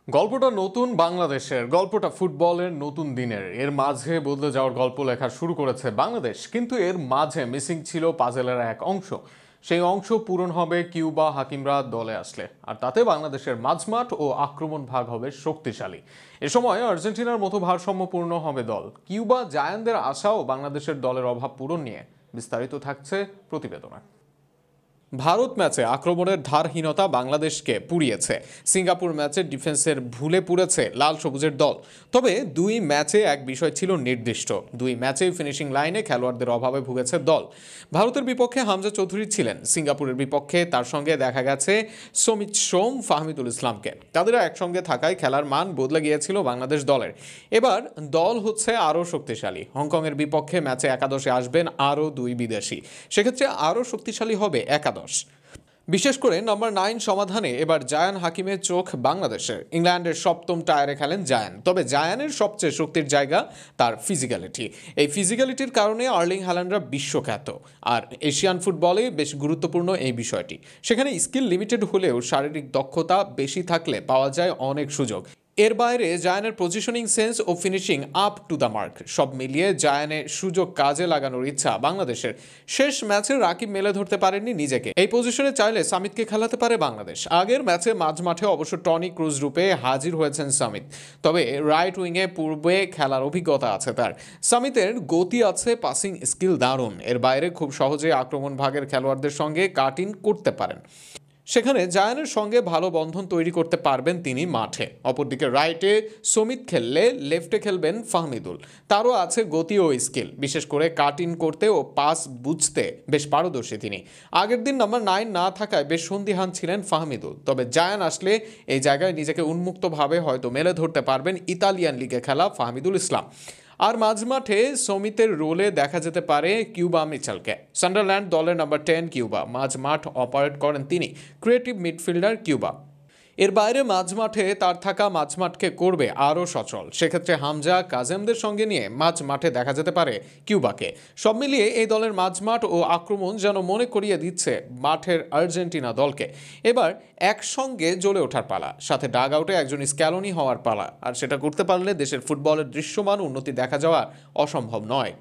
গল্পটা নতুন বাংলাদেশের, গল্পটা ফুটবলের নতুন দিনের। এর মাঝে বদলে যাওয়ার গল্প লেখা শুরু করেছে বাংলাদেশ, কিন্তু এর মাঝে মিসিং ছিল পাজেলের এক অংশ। সেই অংশ পূরণ হবে কিউবা হাকিমরা দলে আসলে, আর তাতে বাংলাদেশের মাঝমাঠ ও আক্রমণ ভাগ হবে শক্তিশালী। এ সময় আর্জেন্টিনার মতো ভারসাম্যপূর্ণ হবে দল। কিউবা জায়ান্টদের আশাও বাংলাদেশের দলের অভাব পূরণ নিয়ে। বিস্তারিত থাকছে প্রতিবেদনে। ভারত ম্যাচে আক্রমণের ধারহীনতা বাংলাদেশকে পুড়িয়েছে। সিঙ্গাপুর ম্যাচে ডিফেন্সের ভুলে পুড়েছে লাল সবুজের দল। তবে দুই ম্যাচে এক বিষয় ছিল নির্দিষ্ট, দুই ম্যাচেই ফিনিশিং লাইনে খেলোয়াড়দের অভাবে ভুগেছে দল। ভারতের বিপক্ষে হামজা চৌধুরী ছিলেন, সিঙ্গাপুরের বিপক্ষে তার সঙ্গে দেখা গেছে সমিত সোম, ফাহমিদুল ইসলামকে। তাদের একসঙ্গে থাকায় খেলার মান বদলে গিয়েছিল বাংলাদেশ দলের। এবার দল হচ্ছে আরও শক্তিশালী। হংকংয়ের বিপক্ষে ম্যাচে একাদশে আসবেন আরও দুই বিদেশি, সেক্ষেত্রে আরও শক্তিশালী হবে একাদশ। বিশেষ করে নম্বর 9 সমাধানে এবার জায়ান হাকিমের চোখ বাংলাদেশের। ইংল্যান্ডের সপ্তম টায়ারে খেলেন জায়ান, তবে জায়ানের সবচেয়ে শক্তির জায়গা তার ফিজিক্যালিটি। এই ফিজিক্যালিটির কারণে আর্লিং হ্যালান্ডরা বিশ্বখ্যাত। আর এশিয়ান ফুটবলে বেশ গুরুত্বপূর্ণ এই বিষয়টি। সেখানে স্কিল লিমিটেড হলেও শারীরিক দক্ষতা বেশি থাকলে পাওয়া যায় অনেক সুযোগ। এর বাইরে জায়ানের পজিশনিং সেন্স ও finishing up to the mark. সব মিলিয়ে জায়ানের সুযোগ কাজে লাগানোর ইচ্ছা বাংলাদেশের। শেষ ম্যাচে রাকিব মেলে ধরতে পারেননি নিজেকে। এই পজিশনে চাইলে সামিতকে খেলাতে পারে বাংলাদেশ। আগের ম্যাচে মাঝমাঠে অবশ্য টনি ক্রুজ রূপে হাজির হয়েছেন সামিত, তবে রাইট উইংয়ে পূর্বে খেলার অভিজ্ঞতা আছে তার। সামিতের গতি আছে, পাসিং স্কিল দারুণ। এর বাইরে খুব সহজে আক্রমণ ভাগের খেলোয়াড়দের সঙ্গে কাট ইন করতে পারেন। সেখানে জায়ানের সঙ্গে ভালো বন্ধন তৈরি করতে পারবেন তিনি মাঠে। অপরদিকে রাইটে সমিত খেললে লেফটে খেলবেন ফাহমিদুল। তারও আছে গতি ও স্কিল, বিশেষ করে কাট ইন করতে ও পাস বুঝতে বেশ পারদর্শী তিনি। আগের দিন নম্বর 9 না থাকায় বেশ সন্দিহান ছিলেন ফাহমিদুল, তবে জায়ান আসলে এই জায়গায় নিজেকে উন্মুক্তভাবে হয়তো মেলে ধরতে পারবেন ইতালিয়ান লিগে খেলা ফাহমিদুল ইসলাম। আর মাঝমাঠে সমিতের রোলে দেখা যেতে পারে কিউবা মিচেলকে। সান্ডারল্যান্ড দলের নম্বর 10 কিউবা, মাঝমাঠ অপারেট করেন তিনি। Creative midfielder Cuba. এর বাইরে মাঝমাঠে তার থাকা মাঝমাঠকে করবে আরও সচল। সেক্ষেত্রে হামজা কাজেমদের সঙ্গে নিয়ে মাঝমাঠে দেখা যেতে পারে কিউবাকে। সব মিলিয়ে এই দলের মাঝমাঠ ও আক্রমণ যেন মনে করিয়ে দিচ্ছে মাঠের আর্জেন্টিনা দলকে। এবার একসঙ্গে জ্বলে ওঠার পালা, সাথে ডাগ আউটে একজন স্ক্যালোনি হওয়ার পালা। আর সেটা করতে পারলে দেশের ফুটবলের দৃশ্যমান উন্নতি দেখা যাওয়া অসম্ভব নয়।